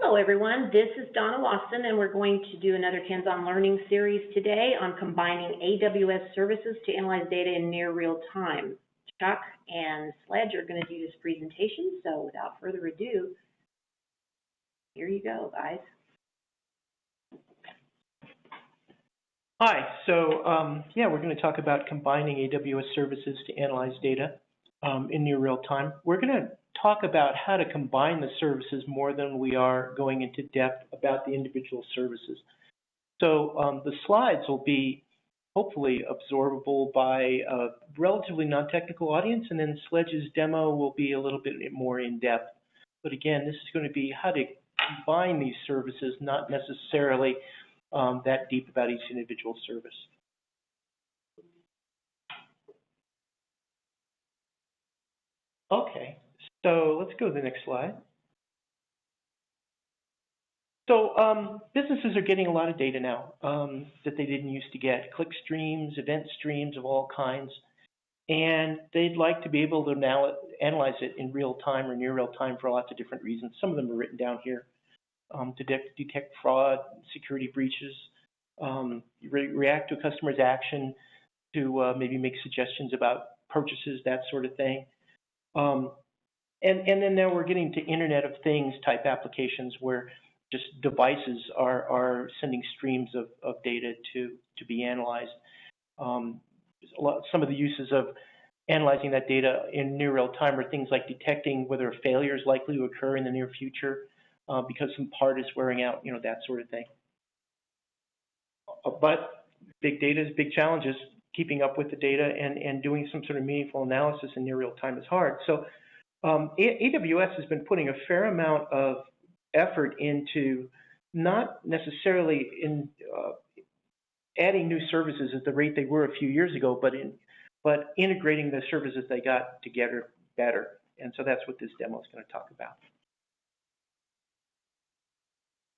Hello everyone, this is Donna Lawson and we're going to do another hands-on learning series today on combining AWS services to analyze data in near real time. Chuck and Sledge are going to do this presentation, so without further ado, here you go guys. Hi, so we're going to talk about combining AWS services to analyze data in near real time. We're going to talk about how to combine the services more than we are going into depth about the individual services. So the slides will be hopefully absorbable by a relatively non-technical audience, and then Sledge's demo will be a little bit more in-depth. But again, this is going to be how to combine these services, not necessarily that deep about each individual service. Okay, so let's go to the next slide. So businesses are getting a lot of data now that they didn't used to get, click streams, event streams of all kinds, and they'd like to be able to now analyze it in real time or near real time for lots of different reasons. Some of them are written down here to detect fraud, security breaches, react to a customer's action, to maybe make suggestions about purchases, that sort of thing. And then now we're getting to Internet of Things type applications where just devices are sending streams of data to be analyzed. Some of the uses of analyzing that data in near real time are things like detecting whether a failure is likely to occur in the near future because some part is wearing out, that sort of thing. But big data is big challenges. Keeping up with the data and doing some sort of meaningful analysis in near real time is hard. So AWS has been putting a fair amount of effort into not necessarily in adding new services at the rate they were a few years ago, but integrating the services they got together better. And so that's what this demo is going to talk about.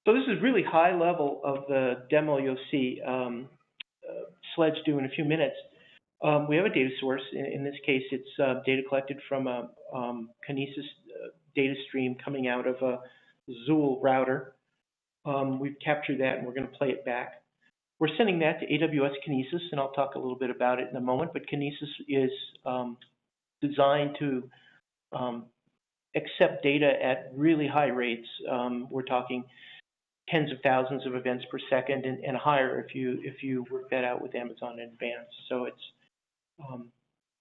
So this is really high level of the demo you'll see Sledge do in a few minutes. We have a data source. In this case, it's data collected from a Kinesis data stream coming out of a Zool router. We've captured that, and we're going to play it back. We're sending that to AWS Kinesis, and I'll talk a little bit about it in a moment, but Kinesis is designed to accept data at really high rates. We're talking tens of thousands of events per second and higher if you work that out with Amazon in advance. So it's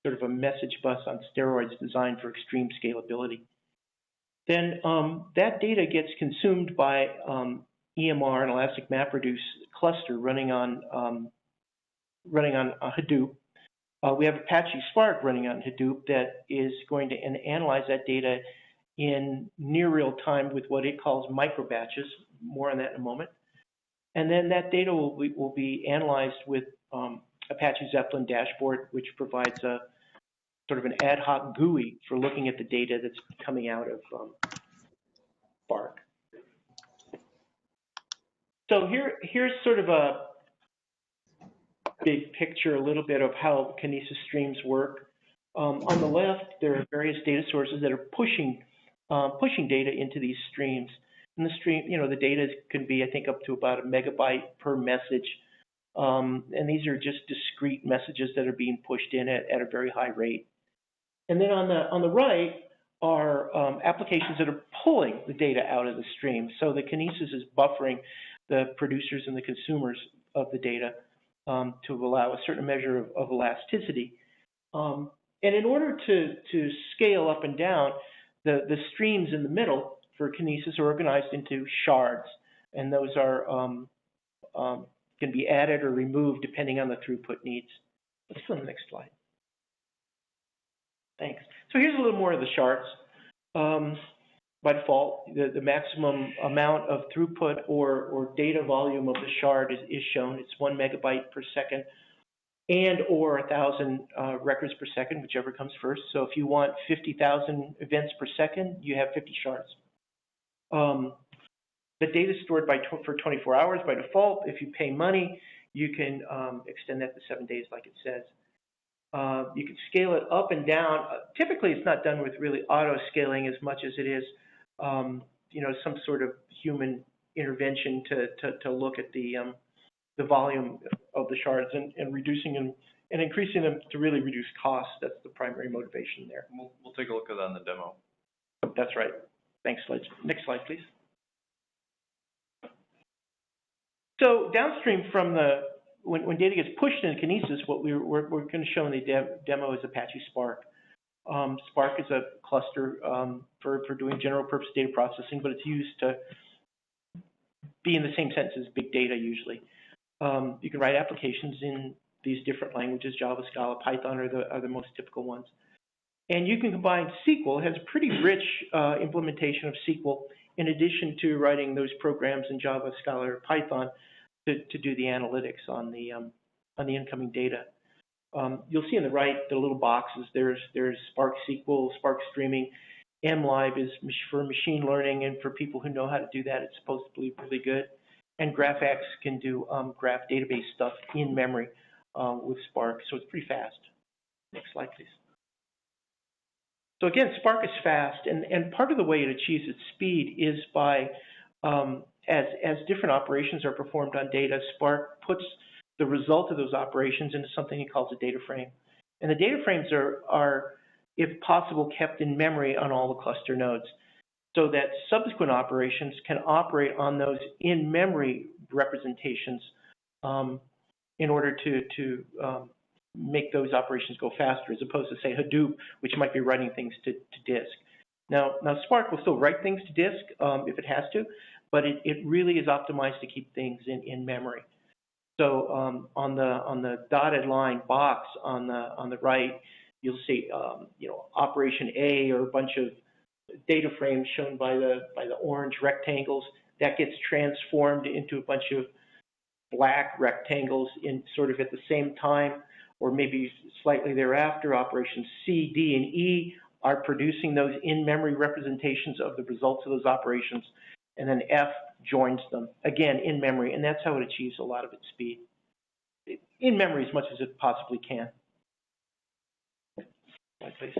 sort of a message bus on steroids designed for extreme scalability. Then that data gets consumed by EMR and Elastic MapReduce cluster running on Hadoop. We have Apache Spark running on Hadoop that is going to analyze that data in near real time with what it calls micro batches. More on that in a moment. And then that data will be analyzed with Apache Zeppelin Dashboard, which provides a sort of an ad hoc GUI for looking at the data that's coming out of Spark. So here's sort of a big picture, a little bit of how Kinesis streams work. On the left, there are various data sources that are pushing data into these streams. And the stream, the data can be, I think, up to about 1 megabyte per message. And these are just discrete messages that are being pushed in at a very high rate. And then on the right are applications that are pulling the data out of the stream. So the Kinesis is buffering the producers and the consumers of the data to allow a certain measure of elasticity. And in order to scale up and down, the streams in the middle for Kinesis are organized into shards, and those are can be added or removed depending on the throughput needs. Let's go to the next slide. Thanks. So here's a little more of the shards. By default, the maximum amount of throughput or data volume of the shard is shown. It's 1 megabyte per second and or 1,000 records per second, whichever comes first. So if you want 50,000 events per second, you have 50 shards. The data is stored for 24 hours by default. If you pay money, you can extend that to 7 days like it says. You can scale it up and down. Typically, it's not done with really auto scaling as much as it is some sort of human intervention to look at the volume of the shards and reducing them and increasing them to really reduce costs. That's the primary motivation there. We'll take a look at that in the demo. That's right. Thanks, Sledge. Next slide, please. So downstream from when data gets pushed into Kinesis, what we're going to show in the demo is Apache Spark. Spark is a cluster for doing general purpose data processing, but it's used to be in the same sense as big data usually. You can write applications in these different languages. Java, Scala, Python are the most typical ones. And you can combine SQL. It has a pretty rich implementation of SQL in addition to writing those programs in Java, Scala, or Python to do the analytics on the incoming data. You'll see on the right the little boxes. There's Spark SQL, Spark Streaming. MLive is for machine learning, and for people who know how to do that, it's supposed to be really good. And GraphX can do graph database stuff in memory with Spark, so it's pretty fast. Next slide, please. So again, Spark is fast, and part of the way it achieves its speed is by, as different operations are performed on data, Spark puts the result of those operations into something it calls a data frame. And the data frames are, if possible, kept in memory on all the cluster nodes, so that subsequent operations can operate on those in-memory representations in order to make those operations go faster, as opposed to, say, Hadoop, which might be writing things to disk. Now Spark will still write things to disk if it has to, but it really is optimized to keep things in memory. So on the dotted line box on the right, you'll see operation A, or a bunch of data frames shown by the orange rectangles. That gets transformed into a bunch of black rectangles in sort of at the same time, or maybe slightly thereafter. Operations C, D, and E are producing those in-memory representations of the results of those operations, and then F joins them, again, in memory, and that's how it achieves a lot of its speed. In memory as much as it possibly can. Please.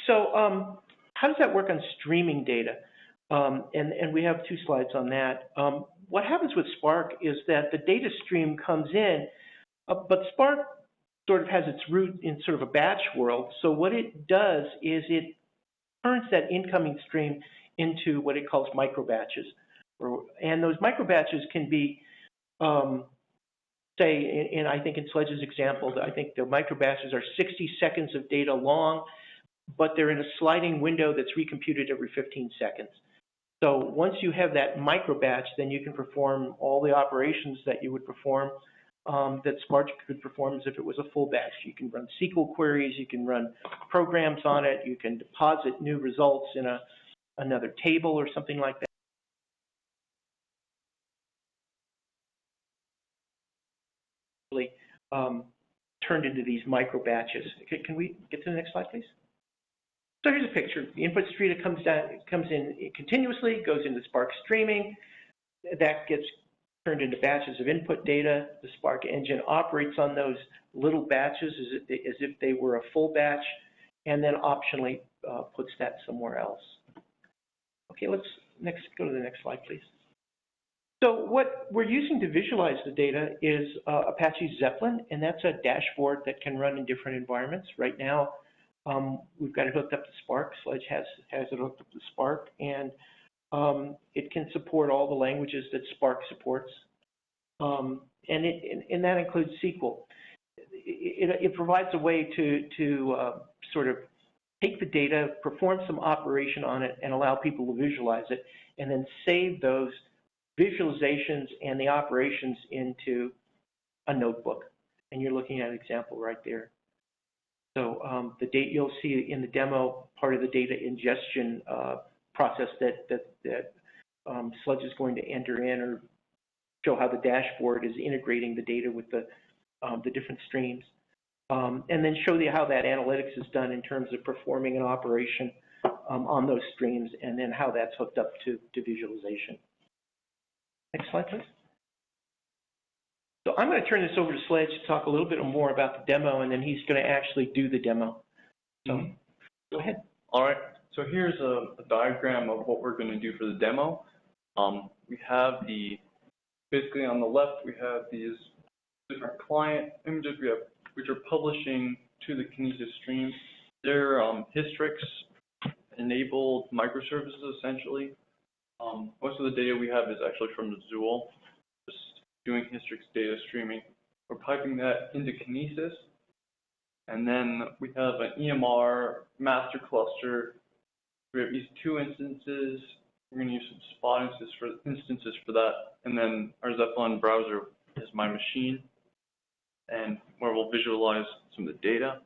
So how does that work on streaming data? And we have two slides on that. What happens with Spark is that the data stream comes in, but Spark sort of has its root in sort of a batch world. So what it does is it turns that incoming stream into what it calls micro batches. And those micro batches can be, say, I think in Sledge's example, I think the micro batches are 60 seconds of data long, but they're in a sliding window that's recomputed every 15 seconds. So once you have that micro batch, then you can perform all the operations that you would perform that Spark could perform as if it was a full batch. You can run SQL queries, you can run programs on it, you can deposit new results in another table or something like that. Turned into these micro batches. Can we get to the next slide, please? So here's a picture. The input stream comes in continuously, goes into Spark Streaming. That gets turned into batches of input data. The Spark engine operates on those little batches as if they were a full batch, and then optionally puts that somewhere else. Okay, let's go to the next slide, please. So what we're using to visualize the data is Apache Zeppelin, and that's a dashboard that can run in different environments. Right now, we've got it hooked up to Spark. Sledge has it hooked up to Spark, and it can support all the languages that Spark supports, and that includes SQL. It provides a way to sort of take the data, perform some operation on it, and allow people to visualize it, and then save those visualizations and the operations into a notebook. And you're looking at an example right there. So the data you'll see in the demo, part of the data ingestion process that Sledge is going to enter in, or show how the dashboard is integrating the data with the different streams, and then show you how that analytics is done in terms of performing an operation on those streams, and then how that's hooked up to visualization. Next slide, please. So I'm going to turn this over to Sledge to talk a little bit more about the demo, and then he's going to actually do the demo. So go ahead. All right. So here's a diagram of what we're going to do for the demo. We have basically on the left, we have these different client images which are publishing to the Kinesis stream. They're Hystrix-enabled microservices, essentially. Most of the data we have is actually from Zool, just doing Hystrix data streaming. We're piping that into Kinesis, and then we have an EMR master cluster. We have these two instances. We're going to use some spot instances for that, and then our Zeppelin browser is my machine, and where we'll visualize some of the data.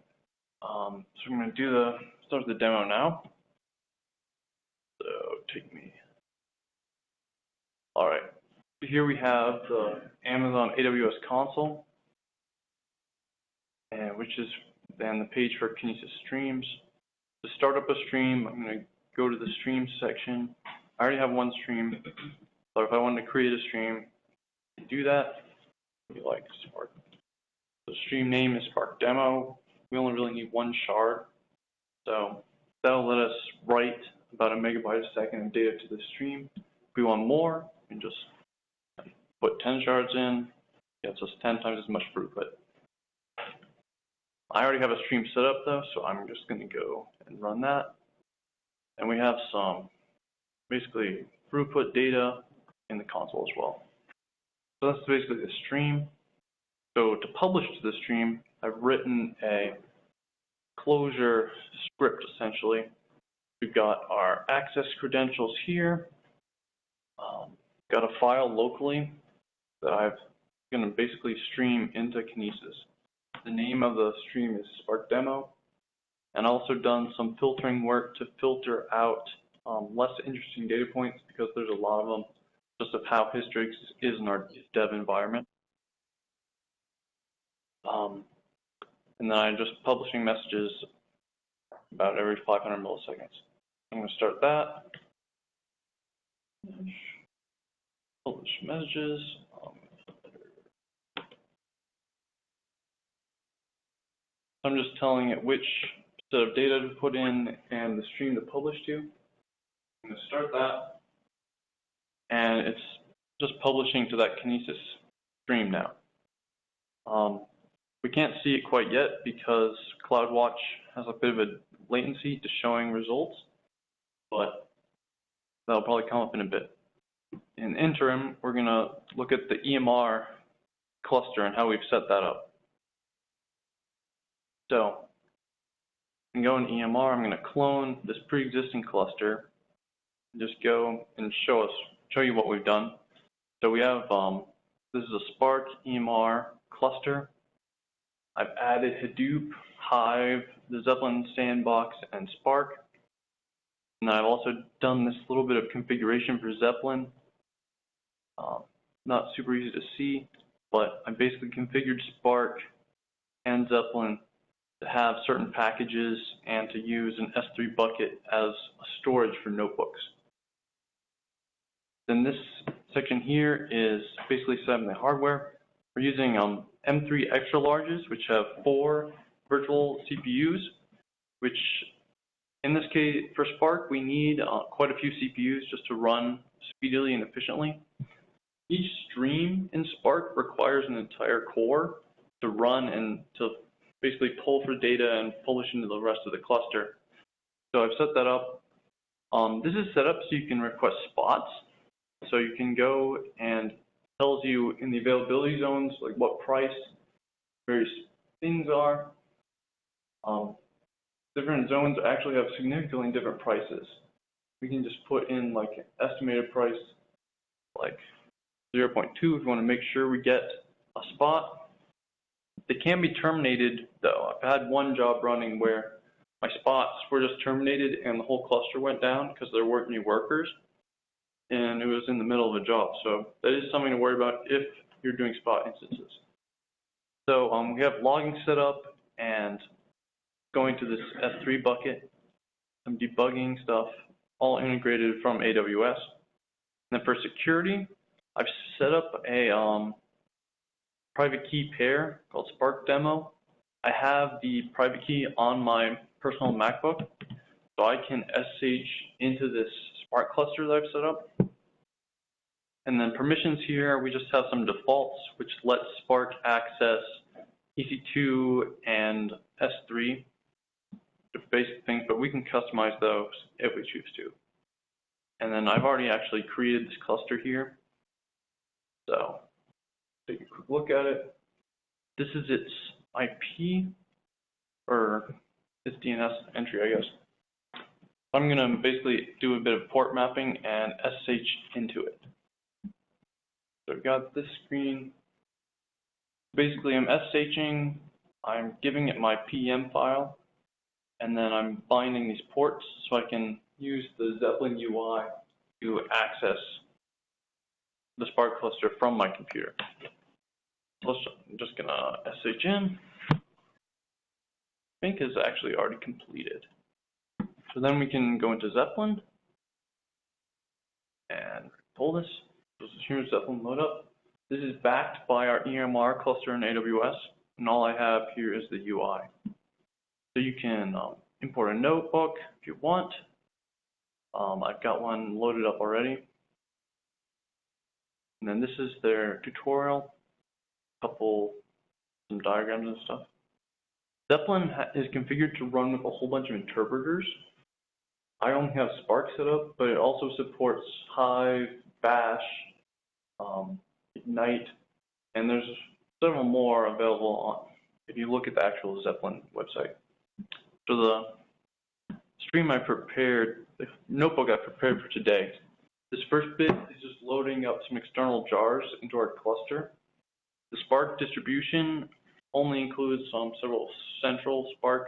So I'm going to start the demo now. So take me. All right. So here we have the Amazon AWS console, and which is then the page for Kinesis streams. To start up a stream, I'm going to go to the stream section. I already have one stream, but if I wanted to create a stream, to do that, we like Spark. The stream name is Spark Demo. We only really need one shard, so that'll let us write about 1 megabyte a second of data to the stream. If we want more, we can just put 10 shards in. Gets us 10 times as much throughput. I already have a stream set up though, so I'm just going to go and run that. And we have some basically throughput data in the console as well. So that's basically the stream. So to publish to the stream, I've written a closure script essentially. We've got our access credentials here. Got a file locally that I'm going to basically stream into Kinesis. The name of the stream is Spark Demo, and also done some filtering work to filter out less interesting data points because there's a lot of them, just of how Hystrix is in our dev environment. And then I'm just publishing messages about every 500 milliseconds. I'm going to start that. Publish messages. I'm just telling it which set of data to put in and the stream to publish to. I'm going to start that, and it's just publishing to that Kinesis stream now. We can't see it quite yet because CloudWatch has a bit of a latency to showing results, but that'll probably come up in a bit. In the interim, we're going to look at the EMR cluster and how we've set that up. So, I'm going to EMR, I'm going to clone this pre-existing cluster, and just go and show you what we've done. So we have, this is a Spark EMR cluster. I've added Hadoop, Hive, the Zeppelin Sandbox, and Spark. And I've also done this little bit of configuration for Zeppelin. Not super easy to see, but I basically configured Spark and Zeppelin to have certain packages and to use an S3 bucket as a storage for notebooks. Then this section here is basically setting the hardware. We're using M3 extra larges, which have 4 virtual CPUs, which in this case, for Spark, we need quite a few CPUs just to run speedily and efficiently. Each stream in Spark requires an entire core to run and to basically pull for data and publish into the rest of the cluster. So I've set that up. This is set up so you can request spots. So you can go and it tells you in the availability zones like what price various things are. Different zones actually have significantly different prices. We can just put in like an estimated price like 0.2 if we want to make sure we get a spot. They can be terminated though. I've had one job running where my spots were just terminated and the whole cluster went down because there weren't any workers and it was in the middle of a job. So that is something to worry about if you're doing spot instances. So we have logging set up and going to this S3 bucket, some debugging stuff, all integrated from AWS. And then for security, I've set up a private key pair called Spark Demo. I have the private key on my personal MacBook, So I can SSH into this Spark cluster that I've set up. And then permissions here, we just have some defaults, which let Spark access EC2 and S3, the basic things, but we can customize those if we choose to. And then I've already actually created this cluster here. So take a quick look at it. This is its IP, or its DNS entry, I guess. I'm going to basically do a bit of port mapping and SSH into it. So I've got this screen. Basically, I'm SSHing, I'm giving it my PM file, and then I'm binding these ports so I can use the Zeppelin UI to access the Spark cluster from my computer. So I'm just going to SSH in. I think is actually already completed. So then we can go into Zeppelin and pull this. So here's Zeppelin load up. This is backed by our EMR cluster in AWS, and all I have here is the UI. So you can import a notebook if you want. I've got one loaded up already. And then this is their tutorial, some diagrams and stuff. Zeppelin is configured to run with a whole bunch of interpreters. I only have Spark set up, but it also supports Hive, Bash, Ignite, and there's several more available on, if you look at the actual Zeppelin website. So the stream I prepared, the notebook I prepared for today, this first bit is just loading up some external jars into our cluster. The Spark distribution only includes several central Spark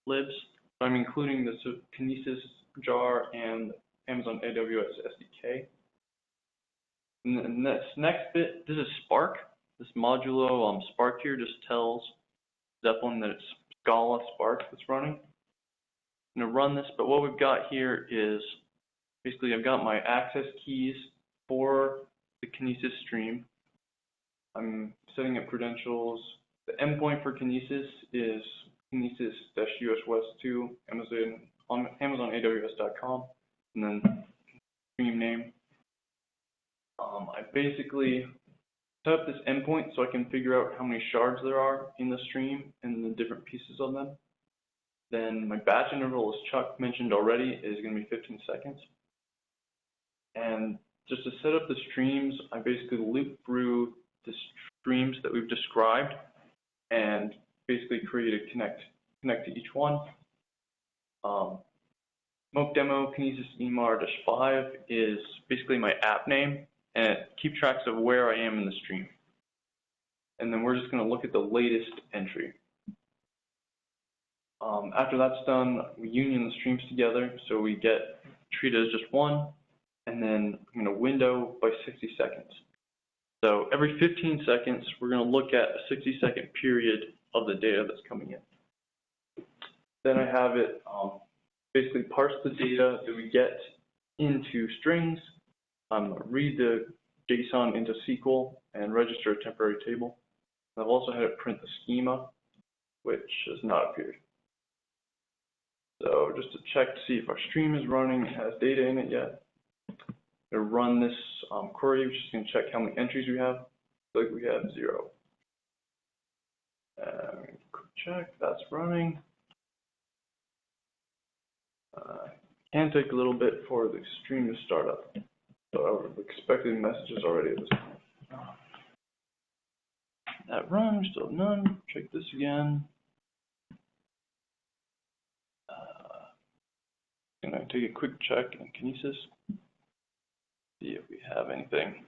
libs. So I'm including the Kinesis jar and Amazon AWS SDK. And this next bit, this is Spark. This modulo Spark here just tells Zeppelin that it's Scala Spark that's running. I'm going to run this, but what we've got here is basically I've got my access keys for the Kinesis stream. I'm setting up credentials. The endpoint for Kinesis is Kinesis-US West 2, on AmazonAWS.com, and then stream name. I basically set up this endpoint so I can figure out how many shards there are in the stream and the different pieces of them. Then my batch interval, as Chuck mentioned already, is going to be 15 seconds. And just to set up the streams, I basically loop through the streams that we've described and basically create a connect to each one. Smoke demo Kinesis EMR-5 is basically my app name, and it keeps track of where I am in the stream. And then we're just going to look at the latest entry. After that's done, we union the streams together, so we treat it as just one, and then I'm going to window by 60 seconds. So every 15 seconds, we're going to look at a 60-second period of the data that's coming in. Then I have it basically parse the data that we get into strings, read the JSON into SQL, and register a temporary table. I've also had it print the schema, which has not appeared. So just to check to see if our stream is running, it has data in it yet. I'm going to run this query, which is going to check how many entries we have. Looks like we have 0. Quick check, that's running. Can take a little bit for the stream to start up. So I was expecting messages already at this point. That run, we still have none. Check this again. I'm going to take a quick check in Kinesis. See if we have anything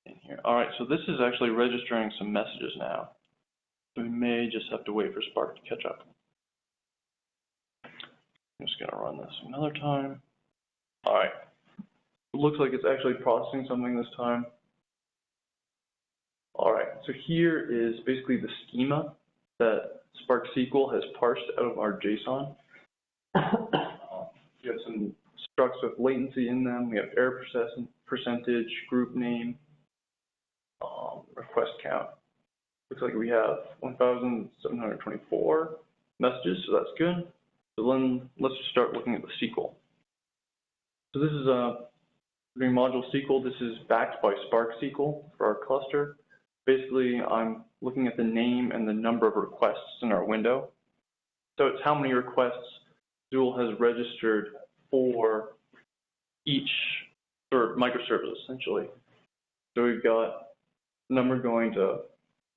in here. All right, so this is actually registering some messages now. So we may just have to wait for Spark to catch up. I'm just going to run this another time. All right, it looks like it's actually processing something this time. All right, so here is basically the schema that Spark SQL has parsed out of our JSON. We have some structs with latency in them. We have error percentage, group name, request count. Looks like we have 1,724. messages, so that's good. So then let's just start looking at the SQL. So this is doing module SQL. This is backed by Spark SQL for our cluster. Basically, I'm looking at the name and the number of requests in our window. So it's how many requests Zuul has registered for each sort of microservice, essentially. So we've got number going to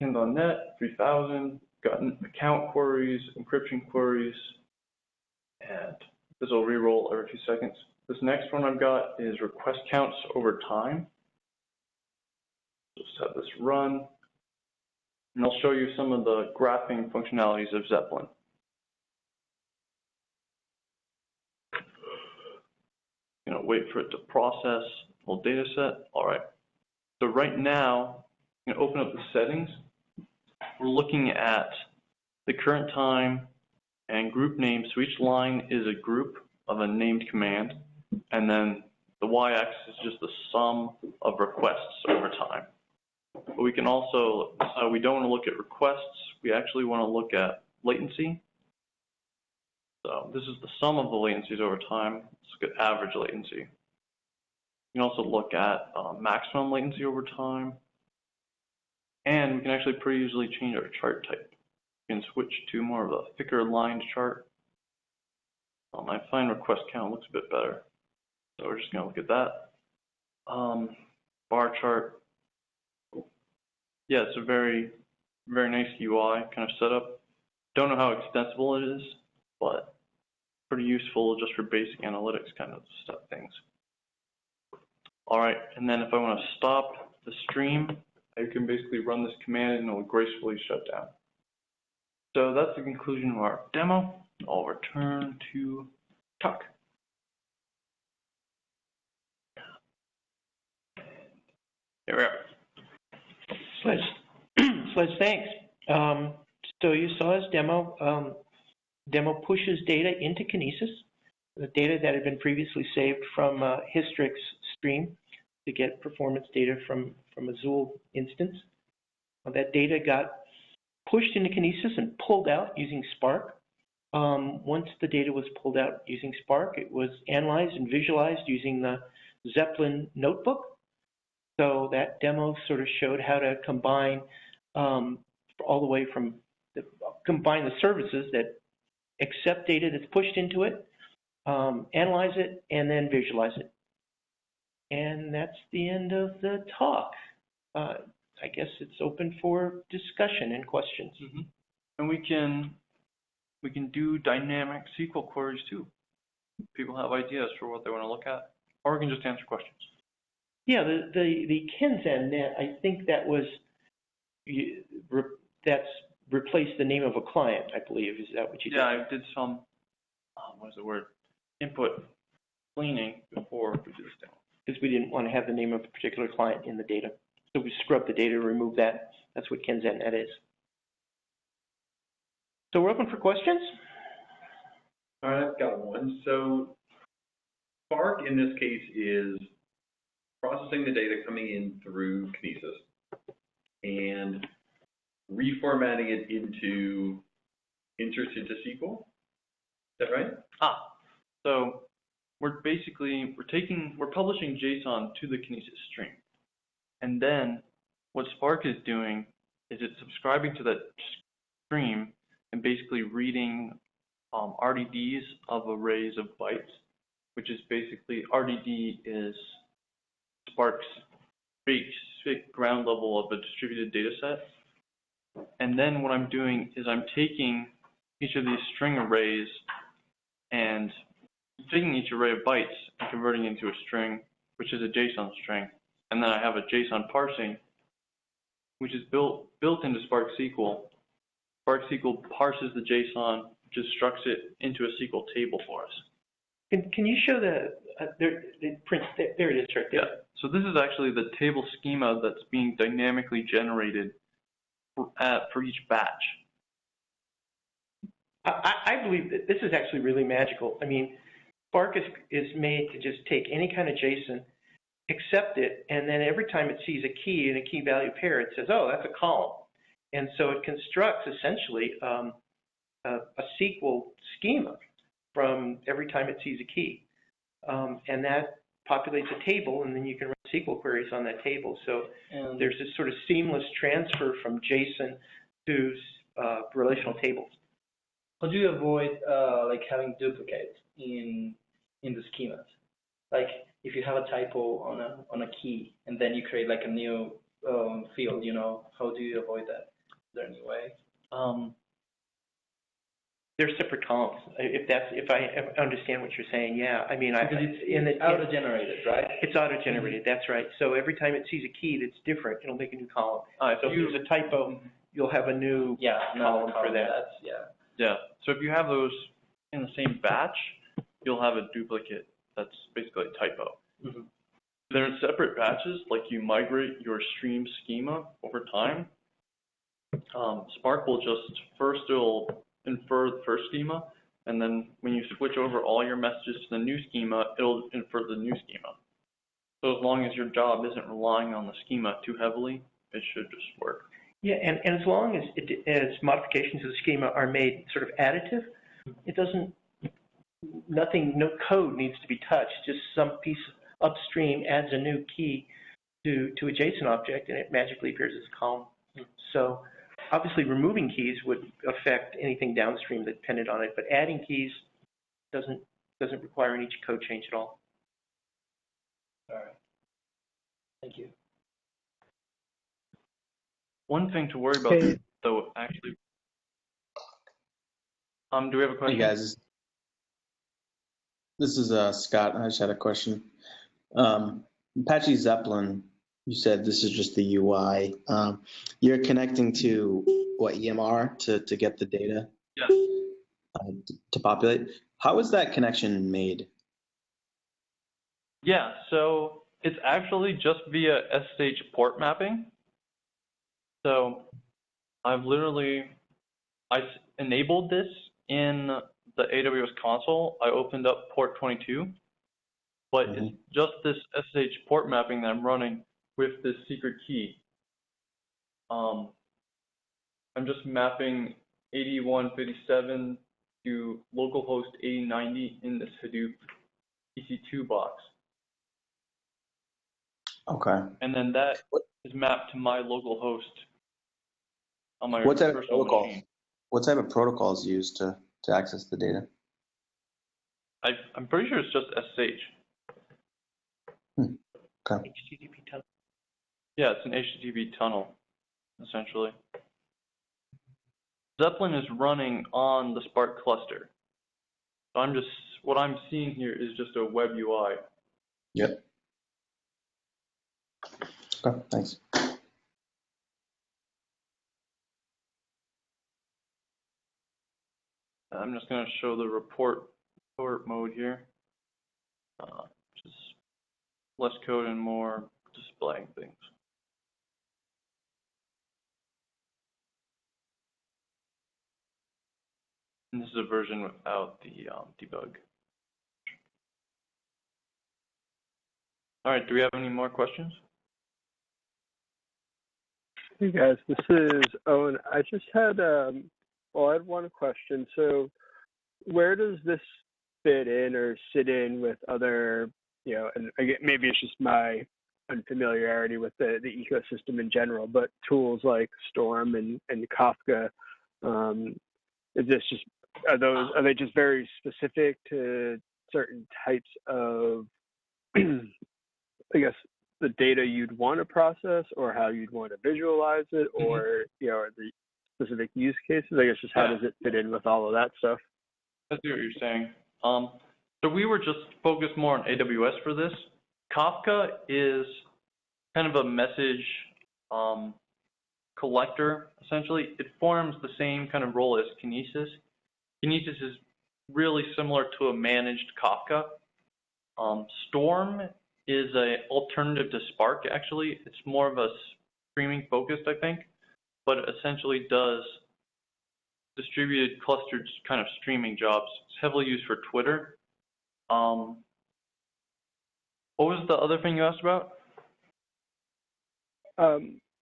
Kin.net, 3,000, got account queries, encryption queries, and this will re-roll every few seconds. This next one I've got is request counts over time. Just have this run, and I'll show you some of the graphing functionalities of Zeppelin. Wait for it to process the whole data set. All right. So right now, I'm going to open up the settings. We're looking at the current time and group name. So each line is a group of a named command. And then the y-axis is just the sum of requests over time. But we can also, we don't want to look at requests. We actually want to look at latency. So this is the sum of the latencies over time. Let's look at average latency. You can also look at maximum latency over time. And we can actually pretty easily change our chart type. We can switch to more of a thicker lined chart. I find request count looks a bit better. So we're just going to look at that. Bar chart. Yeah, it's a very, very nice UI kind of setup. Don't know how extensible it is, but pretty useful just for basic analytics kind of stuff things. All right, and then if I want to stop the stream, I can basically run this command and it will gracefully shut down. So that's the conclusion of our demo. I'll return to Tuck. Here we are. Sledge, thanks. So you saw his demo. Demo pushes data into Kinesis, the data that had been previously saved from Hystrix stream to get performance data from a Zuul instance. That data got pushed into Kinesis and pulled out using Spark. Once the data was pulled out using Spark, it was analyzed and visualized using the Zeppelin notebook. So that demo sort of showed how to combine all the way from combine the services that accept data that's pushed into it, analyze it, and then visualize it. And that's the end of the talk. I guess it's open for discussion and questions. Mm-hmm. And we can do dynamic SQL queries too. People have ideas for what they want to look at, or we can just answer questions. Yeah, the Kinzen, I think that was that's replaced the name of a client, I believe. Is that what you did? Yeah, I did some what is the word? Input cleaning before we did this demo. Because we didn't want to have the name of a particular client in the data. So we scrubbed the data, remove that. That's what KinZen is. So we're open for questions. All right, I've got one. So Spark in this case is processing the data coming in through Kinesis and reformatting it into inserts into SQL. Is that right? So we're publishing JSON to the Kinesis stream. And then what Spark is doing is it's subscribing to that stream and basically reading RDDs of arrays of bytes, which is basically, RDD is Spark's basic ground level of a distributed data set. And then what I'm doing is I'm taking each of these string arrays and taking each array of bytes and converting into a string, which is a JSON string. And then I have a JSON parsing, which is built into Spark SQL. Spark SQL parses the JSON, constructs it into a SQL table for us. Can you show the print? There it is, right there. Yeah. So this is actually the table schema that's being dynamically generated for each batch. I believe that this is actually really magical. I mean, Spark is made to just take any kind of JSON, accept it, and then every time it sees a key and a key value pair, it says, oh, that's a column. And so it constructs essentially a SQL schema from every time it sees a key. And that populates a table, and then you can run SQL queries on that table. So there's this sort of seamless transfer from JSON to relational tables. How do you avoid like having duplicates in the schemas? Like if you have a typo on a key and then you create like a new field, how do you avoid that? Is there any way? They're separate columns. If I understand what you're saying, yeah. I mean, Because it's auto-generated, right? It's auto-generated. That's right. So every time it sees a key that's different, it'll make a new column. So if there's a typo, you'll have a new column for that. Yeah. So if you have those in the same batch, you'll have a duplicate that's basically a typo. Mm-hmm. They're in separate batches, like you migrate your stream schema over time. Spark will just it'll infer the first schema, and then when you switch over all your messages to the new schema, it'll infer the new schema. So as long as your job isn't relying on the schema too heavily, it should just work. Yeah, and as long as modifications to the schema are made sort of additive, it doesn't, no code needs to be touched. Just some piece upstream adds a new key to a JSON object, and it magically appears as a column. So obviously removing keys would affect anything downstream that depended on it, but adding keys doesn't require any code change at all. All right. Thank you. One thing to worry about, though, actually. Do we have a question? Hey guys, this is Scott. I just had a question. Apache Zeppelin, you said this is just the UI. You're connecting to what, EMR to get the data? Yes. To populate. How is that connection made? Yeah, so it's actually just via SSH port mapping. So I enabled this in the AWS console. I opened up port 22, but it's just this SSH port mapping that I'm running with this secret key. I'm just mapping 8157 to localhost 8090 in this Hadoop EC2 box. Okay. And then that is mapped to my local host on my What type of personal protocol? machine. What type of protocols used to access the data? I'm pretty sure it's just SSH. Okay. HTTP tunnel. Yeah, it's an HTTP tunnel, essentially. Zeppelin is running on the Spark cluster. So what I'm seeing here is just a web UI. Yep. Okay, thanks. I'm just going to show the report mode here. Just less code and more displaying things. And this is a version without the debug. All right, do we have any more questions? Hey guys, this is Owen. I just had, I had one question. So where does this fit in or sit in with other, and again, maybe it's just my unfamiliarity with the ecosystem in general, but tools like Storm and Kafka, is this just, are they just very specific to certain types of, I guess, the data you'd want to process or how you'd want to visualize it, or, are the specific use cases? I guess just how does it fit in with all of that stuff? I see what you're saying. So we were just focused more on AWS for this. Kafka is kind of a message collector, essentially. It forms the same kind of role as Kinesis. Kinesis is really similar to a managed Kafka. Storm is an alternative to Spark, actually. It's more of a streaming focused, I think, but it essentially does distributed clustered kind of streaming jobs. It's heavily used for Twitter. What was the other thing you asked about?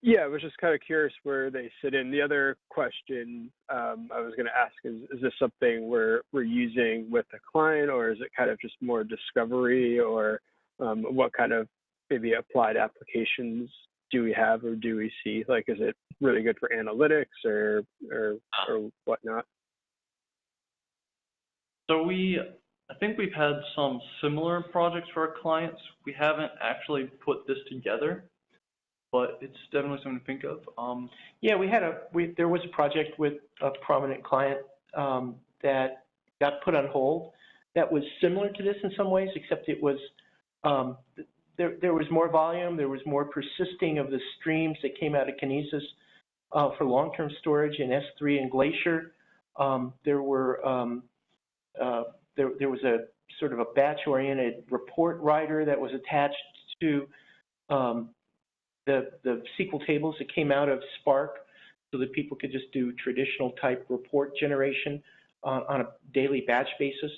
Yeah, I was just kind of curious where they sit in. The other question I was going to ask is this something we're using with the client, or is it kind of just more discovery, or what kind of maybe applied applications do we have or do we see? Like, is it really good for analytics or whatnot? So I think we've had some similar projects for our clients. We haven't actually put this together, but it's definitely something to think of. Yeah, there was a project with a prominent client that got put on hold that was similar to this in some ways, except it was, there was more volume, there was more persisting of the streams that came out of Kinesis for long-term storage in S3 and Glacier. There was a sort of a batch-oriented report writer that was attached to the SQL tables that came out of Spark so that people could just do traditional type report generation on a daily batch basis.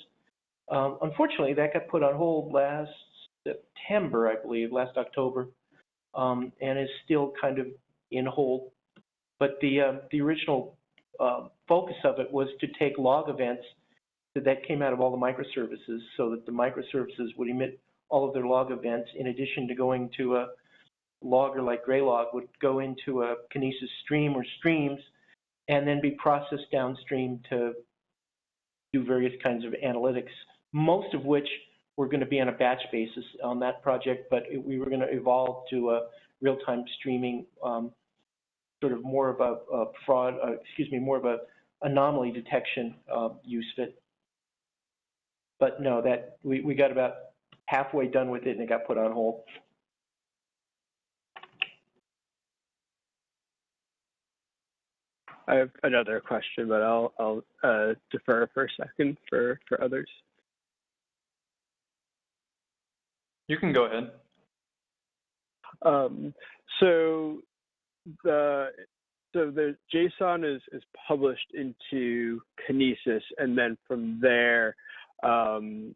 Unfortunately, that got put on hold last September, I believe, last October, and is still kind of in hold. But the original focus of it was to take log events that came out of all the microservices so that the microservices would emit all of their log events in addition to going to a logger like Graylog would go into a Kinesis stream or streams and then be processed downstream to do various kinds of analytics, most of which were going to be on a batch basis on that project, but we were going to evolve to a real-time streaming, sort of more of a more of a anomaly detection use fit. But no, that we got about halfway done with it and it got put on hold. I have another question, but I'll defer for a second for others. You can go ahead. So the JSON is published into Kinesis, and then from there, the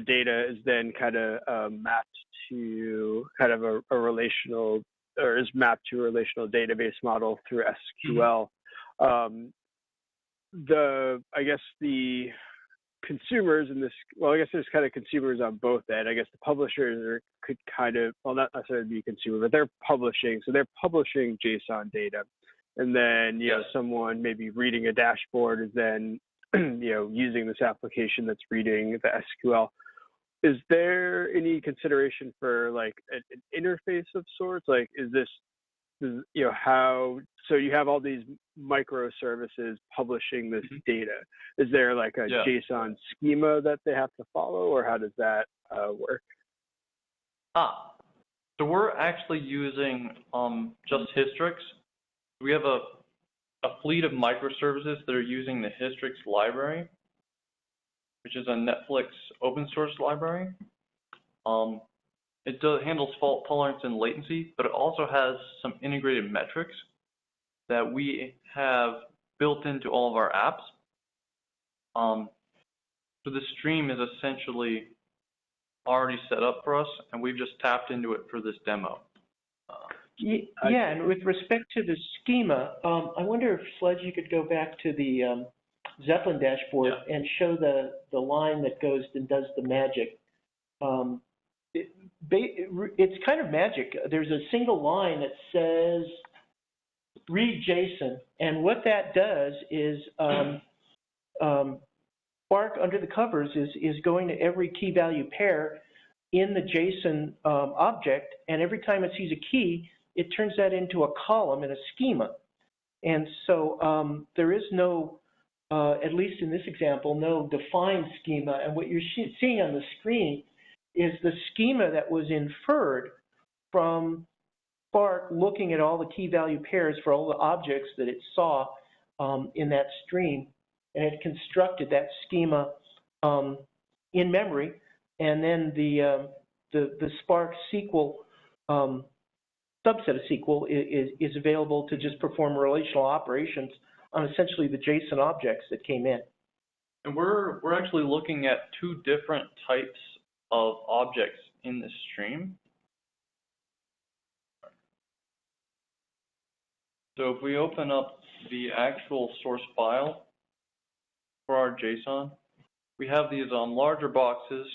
data is then kind of mapped to kind of a relational, or is mapped to a relational database model through SQL. I guess the consumers in this, well, I guess there's kind of consumers on both ends. I guess the publishers could kind of, well, not necessarily be a consumer, but they're publishing. So they're publishing JSON data. And then, you know, someone maybe reading a dashboard is then, you know, using this application that's reading the SQL. Is there any consideration for like an interface of sorts? Like, you know, how, so you have all these microservices publishing this data. Is there like a JSON schema that they have to follow, or how does that work? So we're actually using just Hystrix. We have a fleet of microservices that are using the Hystrix library, which is a Netflix open source library. It handles fault tolerance and latency, but it also has some integrated metrics that we have built into all of our apps. So the stream is essentially already set up for us, and we've just tapped into it for this demo. Yeah, and with respect to the schema, I wonder if, Sledge, you could go back to the Zeppelin dashboard and show the line that goes and does the magic. It's kind of magic. There's a single line that says read JSON, and what that does is Spark under the covers is going to every key value pair in the JSON object, and every time it sees a key, it turns that into a column in a schema. And so there is no, at least in this example, no defined schema, and what you're seeing on the screen is the schema that was inferred from Spark looking at all the key value pairs for all the objects that it saw in that stream, and it constructed that schema in memory, and then the Spark SQL subset of SQL is available to just perform relational operations on essentially the JSON objects that came in. And we're actually looking at two different types of objects in this stream. So if we open up the actual source file for our JSON, we have these larger boxes,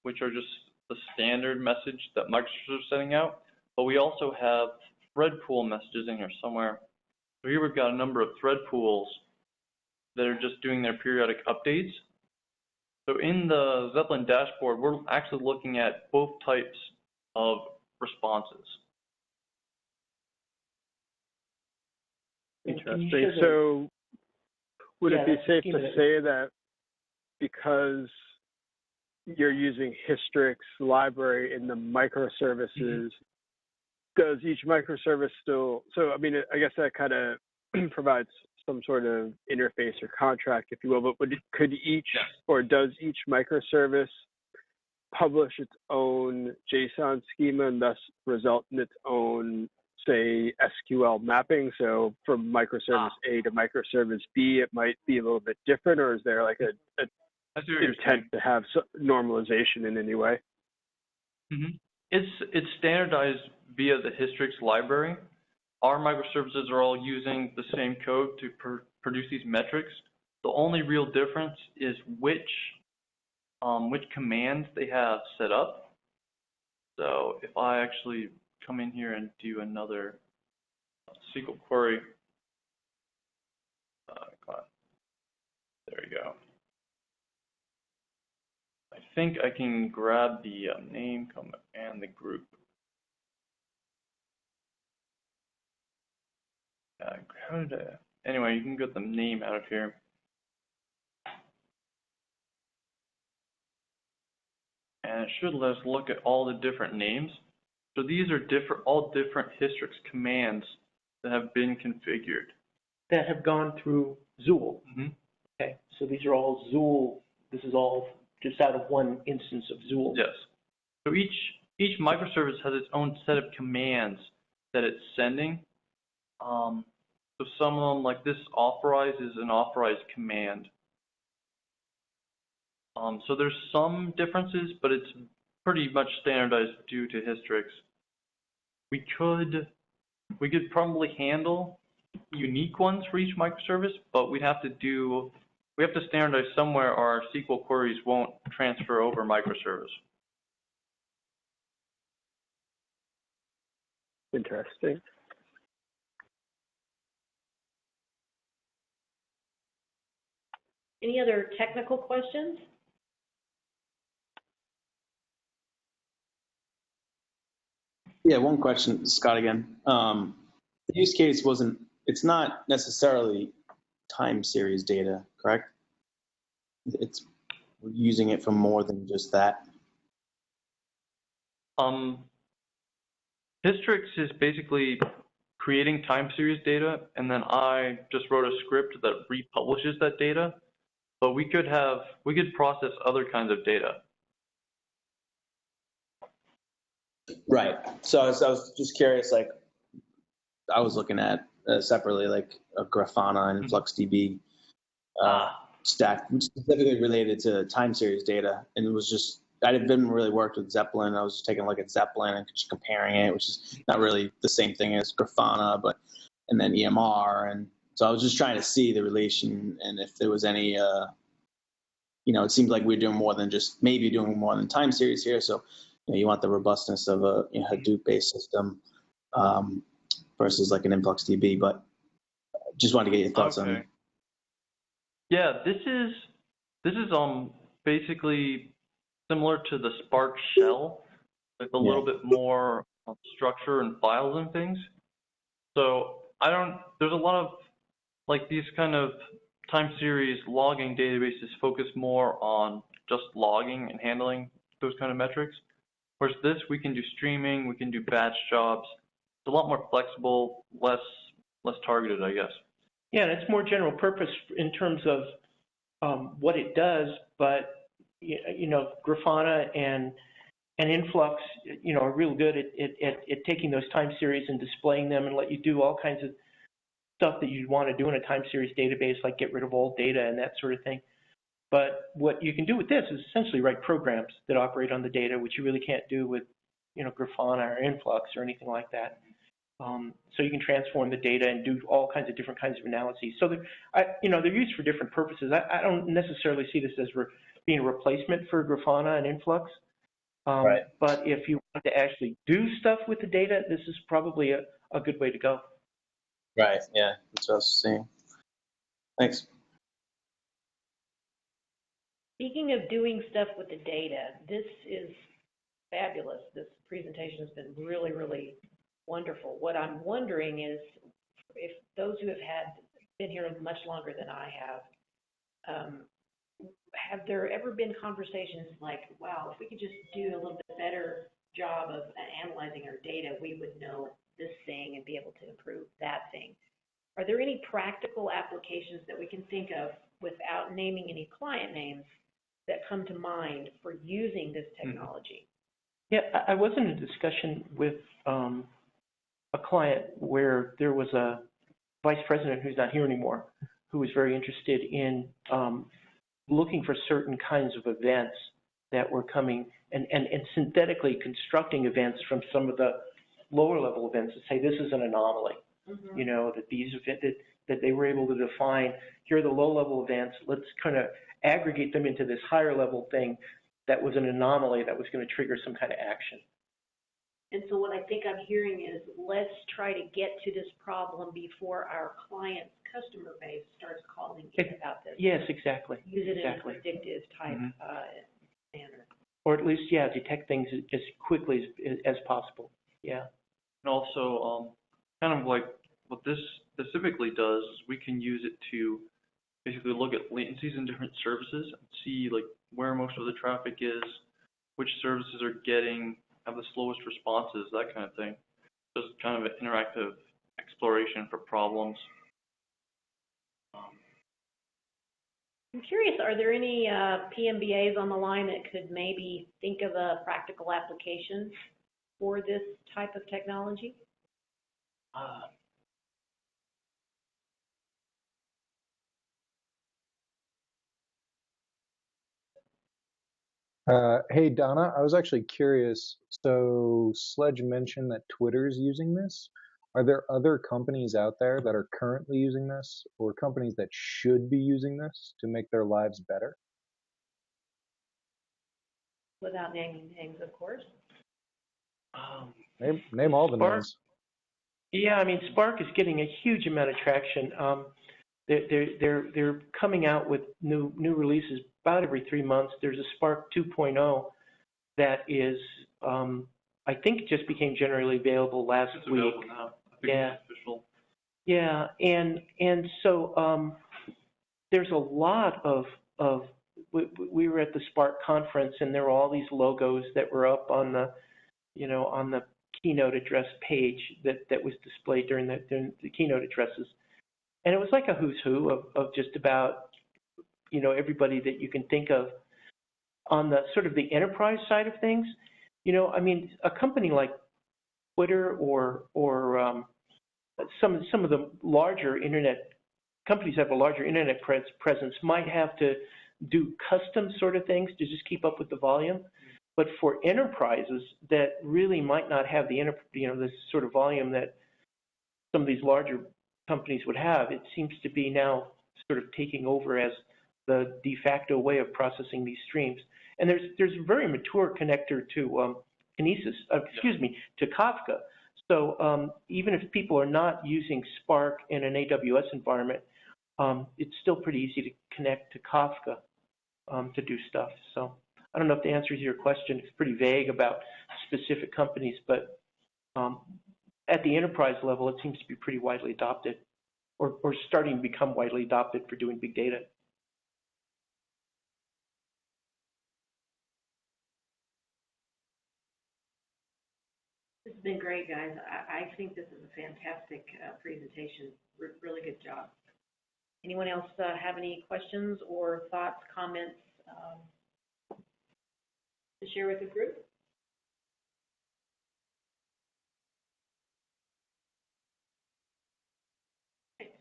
which are just the standard message that microservices are sending out, but we also have thread pool messages in here somewhere. So here we've got a number of thread pools that are just doing their periodic updates. So in the Zeppelin dashboard, we're actually looking at both types of responses. Interesting. So would it be safe to say that because you're using Hystrix library in the microservices, does each microservice still, so I mean, I guess that kind of provides some sort of interface or contract, if you will, but could each, or does each microservice publish its own JSON schema and thus result in its own, say, SQL mapping? So from microservice A to microservice B, it might be a little bit different, or is there like a intent to have normalization in any way? It's standardized via the Hystrix library. Our microservices are all using the same code to produce these metrics. The only real difference is which commands they have set up. So if I actually come in here and do another SQL query, there you go. I think I can grab the name and the group. Anyway, you can get the name out of here. And it should let us look at all the different names. So these are all different Hystrix commands that have been configured. That have gone through Zool. Okay, so these are all Zool. This is all just out of one instance of Zool. Yes. So each microservice has its own set of commands that it's sending. So some of them, like this authorize, is an authorized command. So there's some differences, but it's pretty much standardized due to Hystrix. We could probably handle unique ones for each microservice, but we have to standardize somewhere, or our SQL queries won't transfer over microservice. Interesting. Any other technical questions? Yeah, one question, Scott again. The use case it's not necessarily time series data, correct? We're using it for more than just that. Hystrix is basically creating time series data, and then I just wrote a script that republishes that data. But we could process other kinds of data. Right. So I was just curious, like, I was looking at separately, like a Grafana and InfluxDB stack, specifically related to time series data. And it was just, I didn't really work with Zeppelin. I was just taking a look at Zeppelin and just comparing it, which is not really the same thing as Grafana, and then EMR. And so I was just trying to see the relation and if there was any, it seems like we're doing more than time series here. So, you want the robustness of a Hadoop-based system versus like an InfluxDB, but just wanted to get your thoughts on it. Yeah, this is basically similar to the Spark shell, with a little bit more structure and files and things. So there's a lot of like these kind of time series logging databases focus more on just logging and handling those kind of metrics. Whereas this, we can do streaming, we can do batch jobs. It's a lot more flexible, less targeted, I guess. Yeah, and it's more general purpose in terms of what it does, but Grafana and Influx, are real good at taking those time series and displaying them and let you do all kinds of stuff that you'd want to do in a time series database, like get rid of old data and that sort of thing. But what you can do with this is essentially write programs that operate on the data, which you really can't do with, Grafana or Influx or anything like that. So you can transform the data and do all kinds of different kinds of analyses. So they're used for different purposes. I don't necessarily see this as being a replacement for Grafana and Influx. Right. But if you want to actually do stuff with the data, this is probably a good way to go. Right, yeah, that's what I was saying. Thanks. Speaking of doing stuff with the data, this is fabulous. This presentation has been really, really wonderful. What I'm wondering is if those who have been here much longer than I have there ever been conversations like, wow, if we could just do a little bit better job of analyzing our data, we would know this thing and be able to improve that thing. Are there any practical applications that we can think of without naming any client names that come to mind for using this technology? Yeah, I was in a discussion with a client where there was a vice president who's not here anymore who was very interested in looking for certain kinds of events that were coming and synthetically constructing events from some of the lower level events to say this is an anomaly. Mm-hmm. You know, that these events that they were able to define, here are the low level events, let's kind of aggregate them into this higher level thing that was an anomaly that was going to trigger some kind of action. And so what I think I'm hearing is let's try to get to this problem before our client's customer base starts calling in about this. Yes, exactly. Use it exactly. in a predictive type manner. Or at least, yeah, detect things as quickly as possible. Yeah. And also, kind of like what this specifically does is we can use it to basically look at latencies in different services and see like where most of the traffic is, which services are have the slowest responses, that kind of thing. Just kind of an interactive exploration for problems. I'm curious, are there any PMBAs on the line that could maybe think of a practical application for this type of technology? Hey, Donna, I was actually curious. So Sledge mentioned that Twitter's using this. Are there other companies out there that are currently using this or companies that should be using this to make their lives better? Without naming names, of course. Name all the names. Yeah, I mean, Spark is getting a huge amount of traction. They're coming out with new releases about every 3 months. There's a Spark 2.0 that is, I think, just became generally available last week. Available now. I think it's official. Yeah, and so there's a lot of we were at the Spark conference, and there were all these logos that were up on the keynote address page that was displayed during the keynote addresses. And it was like a who's who of just about, everybody that you can think of. On the sort of the enterprise side of things, I mean, a company like Twitter or some of the larger internet companies that have a larger internet presence might have to do custom sort of things to just keep up with the volume. But for enterprises that really might not have this sort of volume that some of these larger companies would have, it seems to be now sort of taking over as the de facto way of processing these streams. And there's a very mature connector to to Kafka. So even if people are not using Spark in an AWS environment, it's still pretty easy to connect to Kafka to do stuff. So I don't know if the answer to your question is pretty vague about specific companies, but at the enterprise level, it seems to be pretty widely adopted or starting to become widely adopted for doing big data. This has been great, guys. I think this is a fantastic presentation. Really good job. Anyone else have any questions or thoughts, comments to share with the group?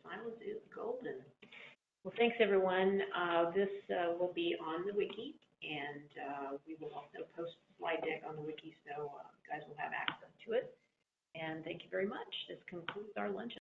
Silence is golden. Well, thanks, everyone. This will be on the wiki, and we will also post the slide deck on the wiki, so you guys will have access to it. And thank you very much. This concludes our luncheon.